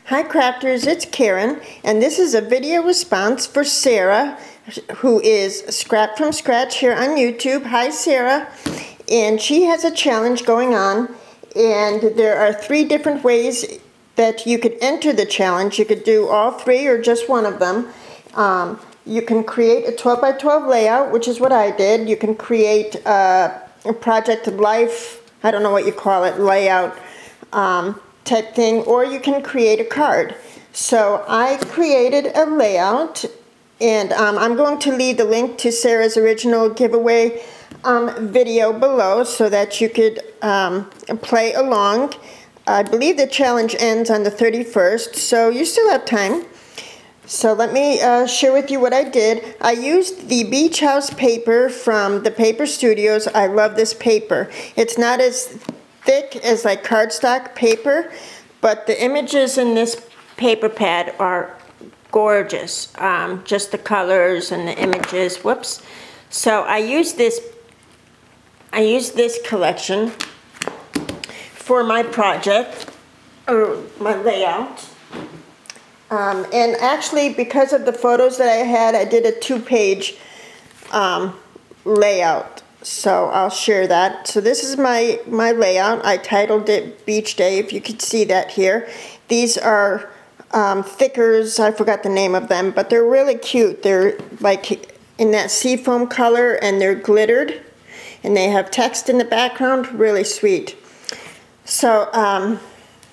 Hi crafters, it's Karen, and this is a video response for Sarah, who is Scrap from Scratch here on YouTube. Hi Sarah, and she has a challenge going on, and there are 3 different ways that you could enter the challenge. You could do all 3 or just one of them. You can create a 12 by 12 layout, which is what I did. You can create a project of life, I don't know what you call it, layout type thing, or you can create a card. So I created a layout, and I'm going to leave the link to Sarah's original giveaway video below so that you could play along. I believe the challenge ends on the 31st, so you still have time. So let me share with you what I did. I used the Beach House paper from the Paper Studios. I love this paper. It's not as thick as like cardstock paper, but the images in this paper pad are gorgeous. Just the colors and the images. Whoops. So I used this collection for my project or my layout. And actually, because of the photos that I had, I did a 2-page layout. So I'll share that. So this is my layout. I titled it Beach Day, if you could see that here. These are thickers. I forgot the name of them, but they're really cute. They're like in that seafoam color, and they're glittered, and they have text in the background. Really sweet. So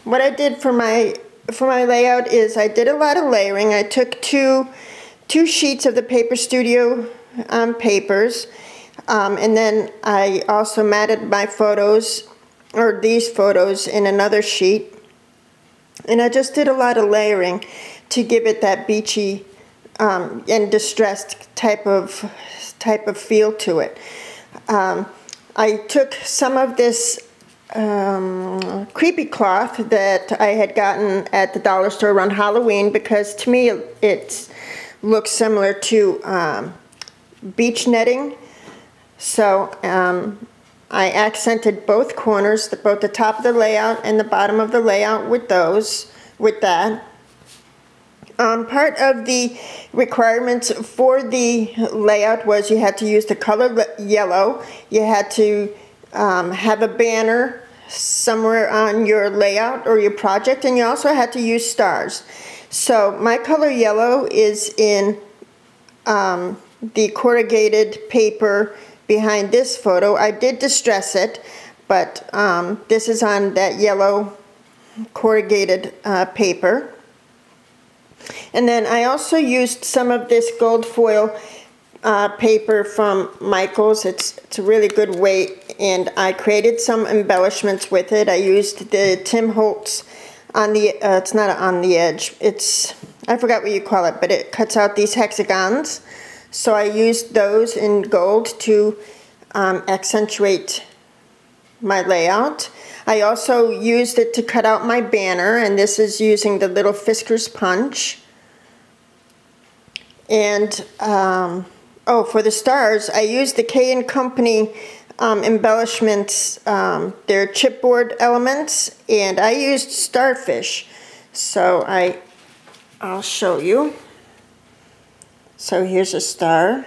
what I did for my layout is I did a lot of layering. I took two sheets of the Paper Studio papers, and then I also matted my photos, or these photos, in another sheet. And I just did a lot of layering to give it that beachy and distressed type of feel to it. I took some of this creepy cloth that I had gotten at the dollar store around Halloween, because to me it looks similar to beach netting. So I accented both corners, both the top of the layout and the bottom of the layout with that. Part of the requirements for the layout was you had to use the color yellow. You had to have a banner somewhere on your layout or your project, and you also had to use stars. So my color yellow is in the corrugated paper behind this photo. I did distress it, but this is on that yellow corrugated paper. And then I also used some of this gold foil paper from Michaels. It's a really good weight, and I created some embellishments with it. I used the Tim Holtz on the, it's not on the edge, it's, I forgot what you call it, but it cuts out these hexagons. So I used those in gold to accentuate my layout. I also used it to cut out my banner, and this is using the little Fisker's punch. And oh, for the stars, I used the K & Company embellishments. They're chipboard elements, and I used starfish. So I'll show you. So here's a starfish,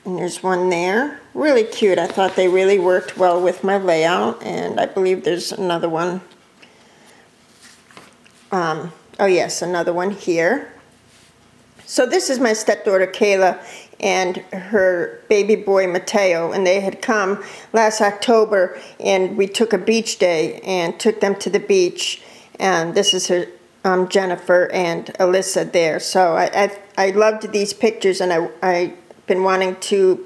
and there's one there. Really cute. I thought they really worked well with my layout, and I believe there's another one. Oh yes, another one here. So this is my stepdaughter Kayla and her baby boy Mateo, and they had come last October, and we took a beach day and took them to the beach, and this is her Jennifer and Alyssa there. So I loved these pictures, and I've been wanting to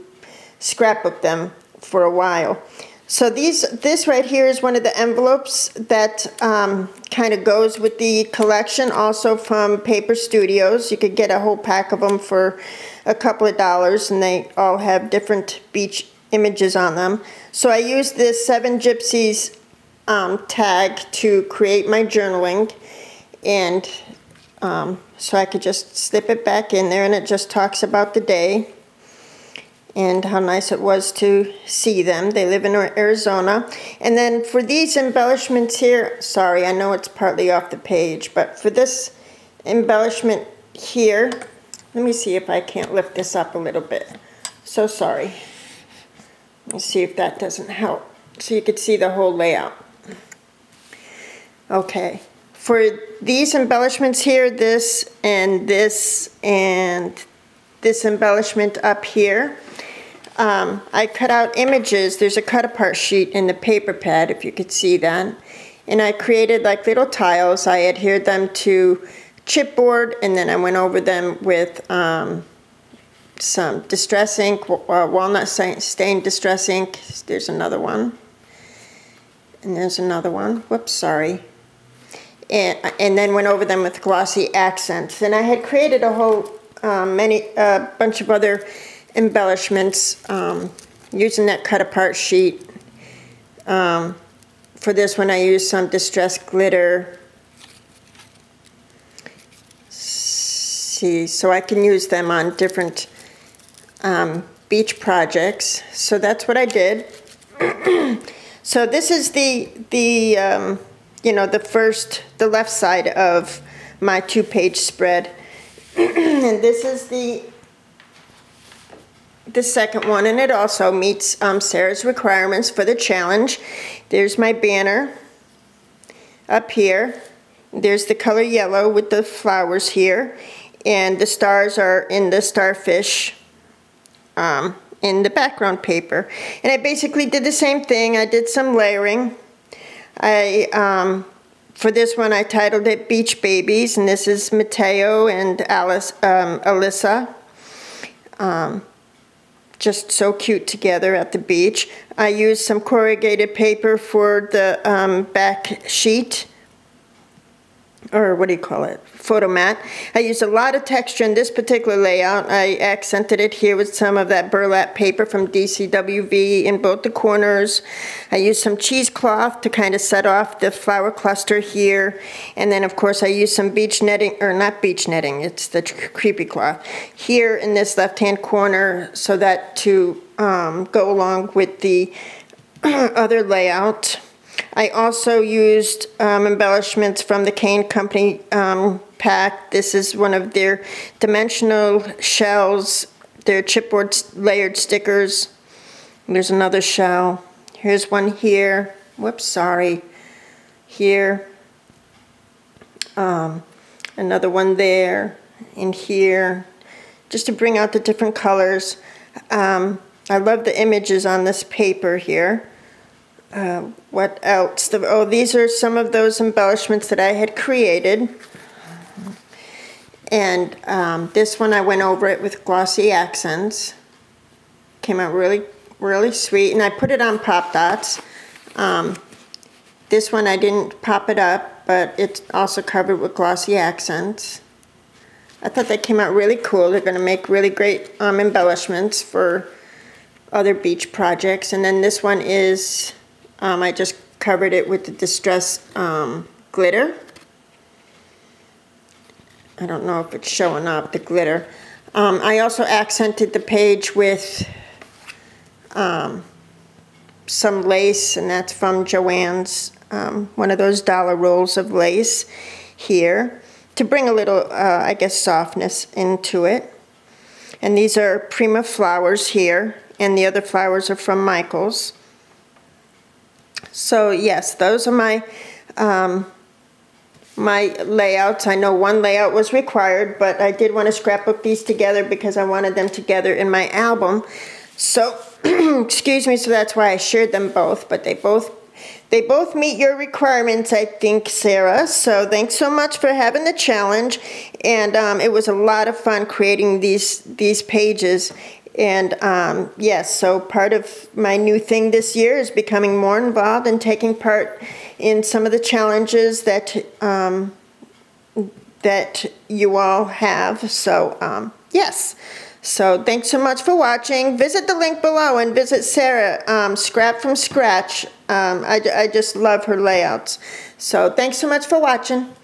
scrapbook them for a while. So this right here is one of the envelopes that kind of goes with the collection, also from Paper Studios. You could get a whole pack of them for a couple of dollars, and they all have different beach images on them. So I used this 7 Gypsies tag to create my journaling, and so I could just slip it back in there, and it just talks about the day. and how nice it was to see them. They live in Arizona. And then for these embellishments here, sorry, I know it's partly off the page, but for this embellishment here, let me see if I can't lift this up a little bit. So sorry. Let's see if that doesn't help. So you could see the whole layout. Okay. For these embellishments here, this and this embellishment up here, I cut out images. There's a cut apart sheet in the paper pad, if you could see that. And I created like little tiles. I adhered them to chipboard, and then I went over them with some distress ink, walnut stained distress ink. There's another one. And there's another one. Whoops, sorry. And then went over them with glossy accents. And I had created a whole bunch of other embellishments using that cut apart sheet. For this one I used some distressed glitter. See, so I can use them on different beach projects. So that's what I did. So this is the left side of my 2-page spread. And this is the second one, and it also meets Sarah's requirements for the challenge. There's my banner up here. There's the color yellow with the flowers here, and the stars are in the starfish in the background paper. And I basically did the same thing. I did some layering. For this one, I titled it Beach Babies, and this is Mateo and Alyssa. Just so cute together at the beach. I used some corrugated paper for the back sheet, or what do you call it, photo mat. I used a lot of texture in this particular layout. I accented it here with some of that burlap paper from DCWV in both the corners. I used some cheesecloth to kind of set off the flower cluster here. And then of course I used some beach netting, or not beach netting, it's the creepy cloth, here in this left-hand corner, so that to go along with the other layout. I also used embellishments from the Cane Company pack. This is one of their dimensional shells, their chipboard layered stickers. There's another shell. Here's one here. Whoops, sorry. Here. Another one there, and here. Just to bring out the different colors. I love the images on this paper here. What else? These are some of those embellishments that I had created. And this one I went over it with glossy accents. Came out really, really sweet. And I put it on pop dots. This one I didn't pop it up, but it's also covered with glossy accents. I thought that came out really cool. They're going to make really great embellishments for other beach projects. And then this one is... I just covered it with the distress glitter. I don't know if it's showing up, the glitter. I also accented the page with some lace, and that's from Joann's, one of those dollar rolls of lace here, to bring a little, I guess, softness into it. And these are Prima flowers here, and the other flowers are from Michael's. So yes, those are my my layouts. I know one layout was required, but I did want to scrapbook these together because I wanted them together in my album. So excuse me, so that's why I shared them both, but they both meet your requirements, I think, Sarah. So thanks so much for having the challenge, and it was a lot of fun creating these pages. And yes, so part of my new thing this year is becoming more involved and taking part in some of the challenges that that you all have. So yes, so thanks so much for watching. Visit the link below and visit Sarah, Scrap from Scratch. I just love her layouts. So thanks so much for watching.